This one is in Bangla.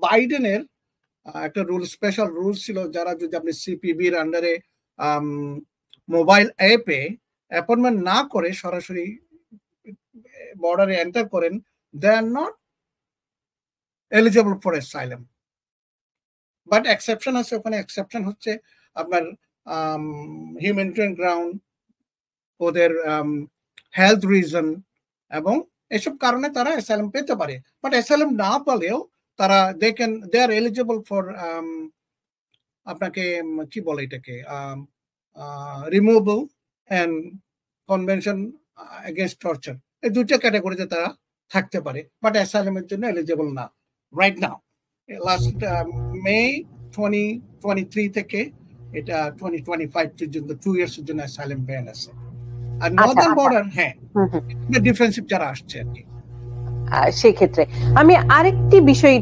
বাইডেনের একটা রুল, স্পেশাল রুল ছিল, যারা যদি আপনি সিপিবির আন্ডারে মোবাইল অ্যাপে অ্যাপয়েন্টমেন্ট না করে সরাসরি বর্ডারে এন্টার করেন, they are not eligible for asylum. But exception আছে, ওখানে এক্সেপশন হচ্ছে আপনার হিউম্যানিটেরিয়ান গ্রাউন্ড, ওদের হেলথ রিজন এবং এসব কারণে তারা অ্যাসাইলাম পেতে পারে। বাট অ্যাসাইলাম না পেলেও তারা দে আর এলিজিবল ফর আপনাকে কি বলে এটাকে removal and convention against torture, এই দুইটা ক্যাটাগরিতে তারা থাকতে পারে, বাট অ্যাসাইলামের জন্য এলিজিবল না রাইট নাও। লাস্ট মে 2023 থেকে এটা 2025 পর্যন্ত 2 ইয়ার্সের জন্য অ্যাসাইলাম ব্যান আছে। আর নর্দার্ন বর্ডার ডিফেন্সিভ যারা আসছে আর কি। সেক্ষেত্রে আমি আরেকটি বিষয়